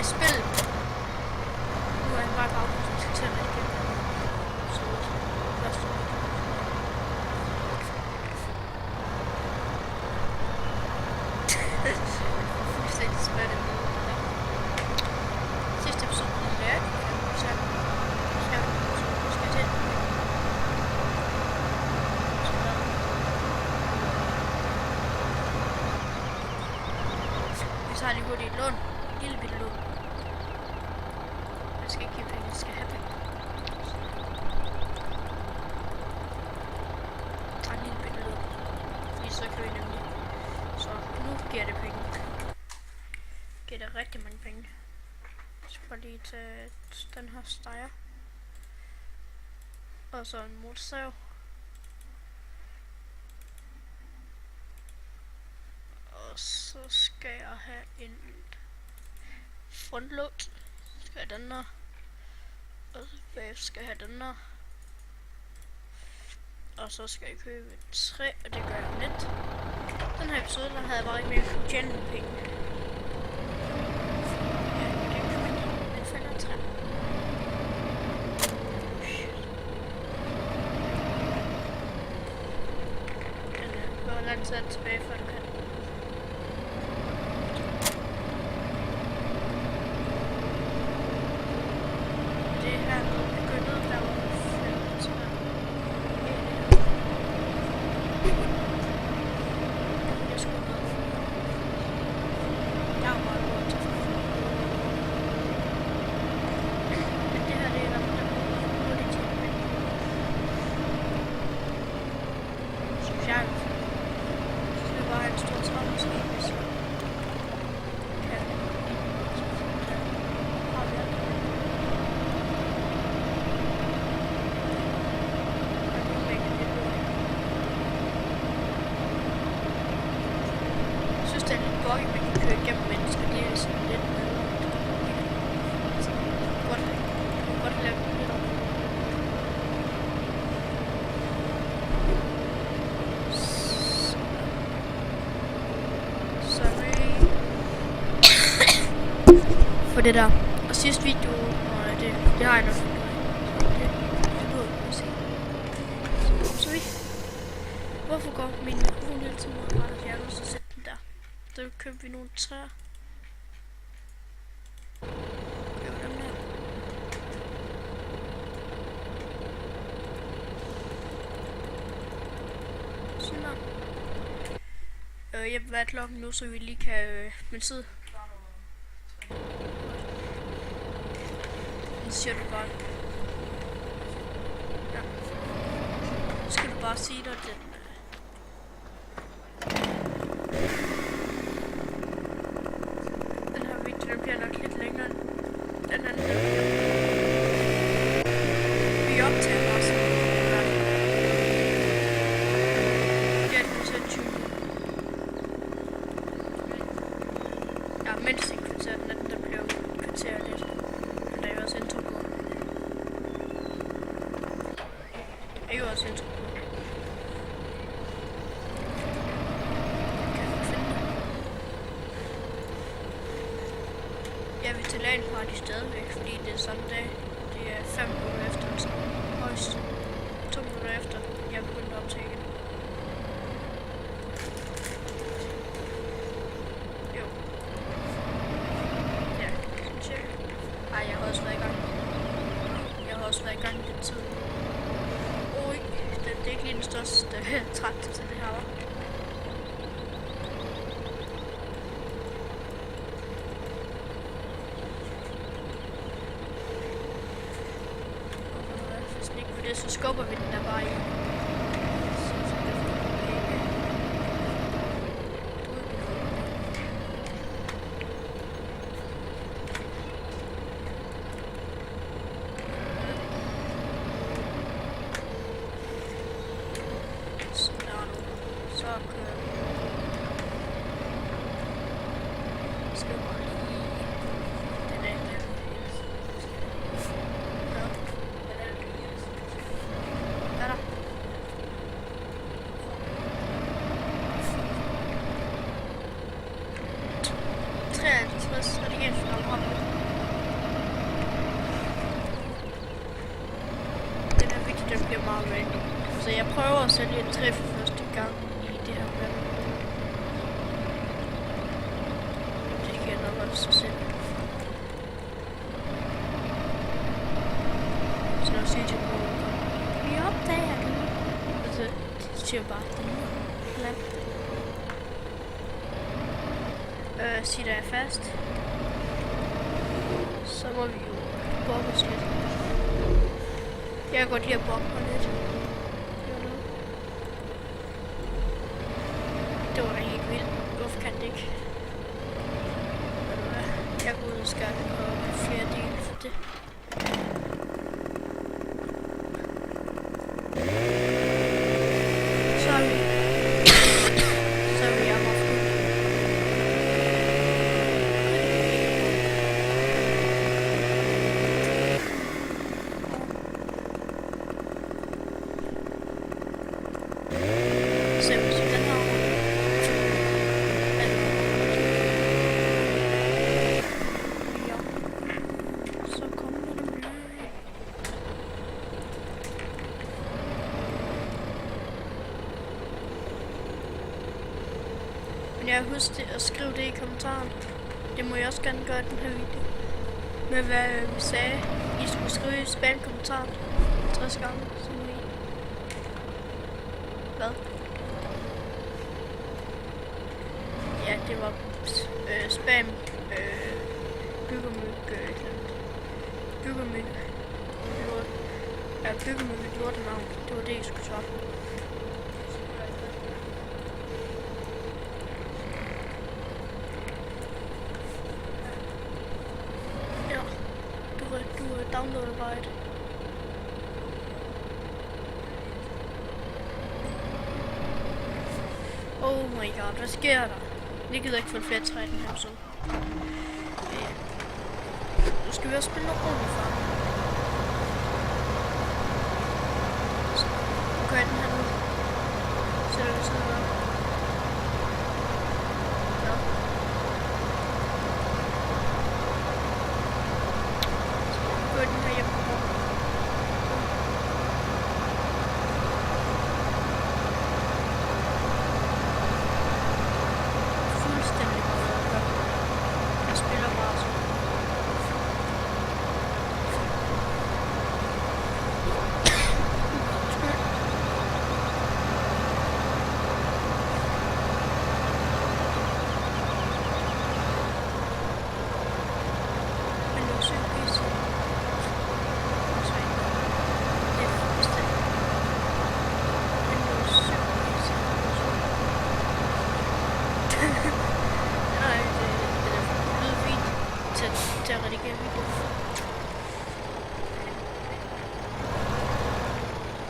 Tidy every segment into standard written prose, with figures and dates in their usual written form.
i spillet. Nu er han bare baggrunds, så skal jeg igen. Så først. Fuldstændig spændende. Sidste episode er jeg så skal jeg til. Vi tager lige hurtigt et lån. Et lille bitte lån. Jeg skal ikke give penge, jeg skal have penge. Tag en lille bitte lån. Fordi så kan vi nemlig. Så nu giver det penge. Giver det rigtig mange penge. Jeg skal bare lige tage den her steger. Og så en motorsav. Og så skal jeg have en frontlås. Skal jeg have den her. Og så bagefter skal jeg have den her. Og så skal jeg købe et træ, og det gør jeg om lidt. Den her episode, der havde jeg bare ikke mere kunne tjene nogle penge. Ja, det er købt et fælder træ. Hvor lang tid er det tilbage, før du kan? Det her begyndet, der var 5. Jeg skulle ned. Jeg har meget råd til. Men det her, det er der hurtigt til at vende. Synes jeg. Så det var en stor træ, måske, hvis jeg kan. Har vi alt. Jeg synes, det er lidt buggy, man kan køre igennem mennesker. Det er sådan lidt godt lave det lidt om. Sorry. For det der. Og sidste video, det har jeg nok fundet ud af. Så vi. Hvorfor går min mikrofon hele tiden mod mig, og jeg vil så sætte den der. Så køber vi nogle træer. Køber dem der. Sådan der. Jeg vil være klokken nu, så vi lige kan men sidde. Nu siger du bare. Ja. Nu skal du bare sige dig den. Den bliver nok lidt længere end den anden. Vi optager også. Ja, det er så 20. Ja, mindst en kvarter. Den anden, der bliver en kvarter lidt. Men der er jo også intro på. Der er jo også intro på. Jeg vil til LAN party stadigvæk, fordi det er samme dag. Det er 5 minutter efter, så højst 2 minutter efter, jeg begyndte at optage igen. Jo. Ja, synes jeg. Ej, jeg har også været i gang. Jeg har også været i gang lidt tid. Oj, det er ikke lige den største traktor til det her, var. Så skubber vi den der bare i. Sådan. Så kører vi. Skal bare lige den af der. Redigeringsprogram. Så jeg prøver at sælge en træ for første gang i det her map. Det kan jeg nok også selv. Så når jeg siger til mig, vi opdager det. Altså, det siger bare, det er land. Sig der er fast. Så må vi jo bokke os lidt. Jeg kan godt lide at bokke mig lidt. Det var da helt vildt. Hvorfor kan det ikke? Jeg går ud og skal have flere dele for det. Sorry. Sorry, jeg var fuld. Se, hvis den her jeg husker at skrive det i kommentaren. Det må jeg også gerne gøre i den her video. Med hvad vi sagde. I skulle skrive i spam-kommentaren 60 gange, så må I. Hvad? Ja, det var spam byggermyg byggermyg lort. Ja, byggermyg lortenavn. Det var det, I skulle svare på. Du downloader bare et. Oh my god, hvad sker der? Jeg gider ikke få flere træ i den her episode. Nu skal vi også spille noget ordentligt for. Så nu gør jeg den her nu. Sætter vi sådan noget. Ja. Så den her hjem på bordet. Fuldstændig godt. Jeg spiller bare så. Til at redigere video.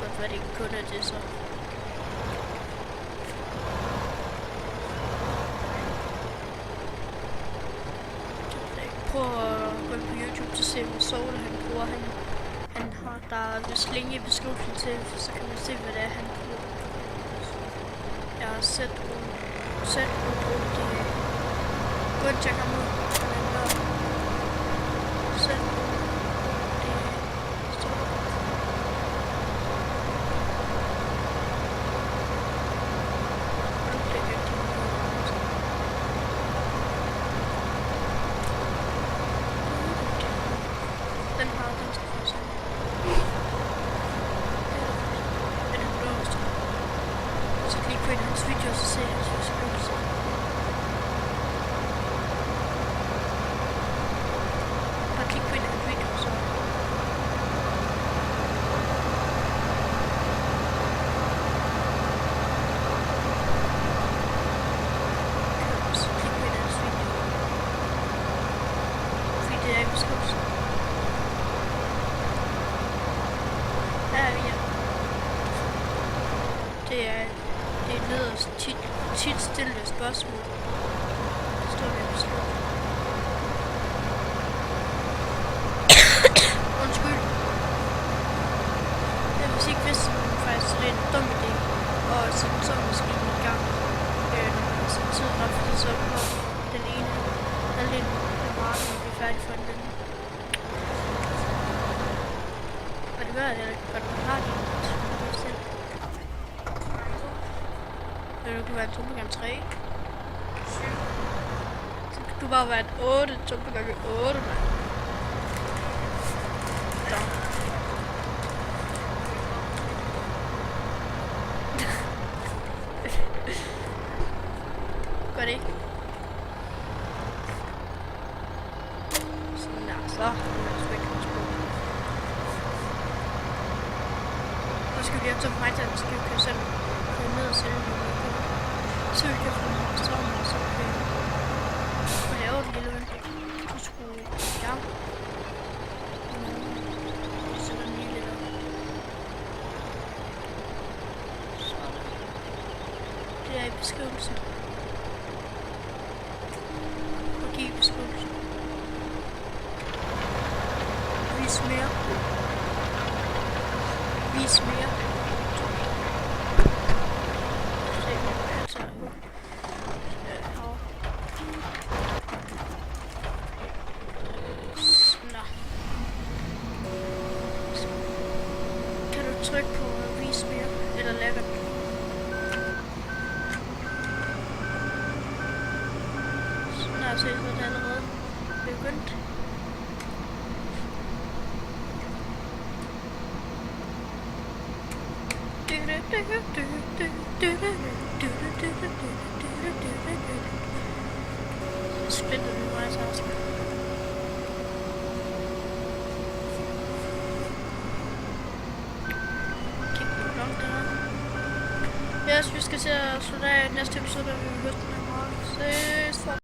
Godt være det ikke kun er det så. Prøv at gå ind på YouTube til at se hvad Soul han bruger. Han har der vist længe i beskrivelsen til, så kan man se hvad det er han bruger. Jeg har set det. Gå ind og tjek ham ud. Den har den skal få sådan. Den er blåst. Så klik på en af hans videoer, så ser jeg hans beskrivelse. Bare klik på en af hans videoer, så. Så klik på en af hans videoer. Fordi det er i beskrivelsen. Det er nederst tit stillede spørgsmål. Det står der beskrevet. Undskyld. Jeg vil ikke vidste, at man faktisk er en dum idé at sætte en sådan maskine i gang. Når man har sat tiden op, fordi så på den ene halvdelen af marken og blive færdig for den anden. Og det gør det, at man har det selv. det kunne være en tumpe gange 3. 7. Så det kunne bare være en 8 tumpe gange 8, mand. Så. Gør det ikke? Sådan der, så. Nu skal vi lige op til mig til, at vi skal køre selv. Køre ned og sælge noget. Så vi kan få noget strøm, og så kan vi lave et lille vent. Så skulle vi i gang. Vi sætter den lige lidt op. Sådan. Det er i beskrivelsen. Og giv i beskrivelsen. Vis mere. Vis mere. Kan du trykke på vis mere, eller lækkert? Sådan her, så er det allerede begyndt. Splinter nu meget task. Kig på klokken der. Yes, vi skal til at slutte af næste episode, der vi vil høste den her morgen. Ses.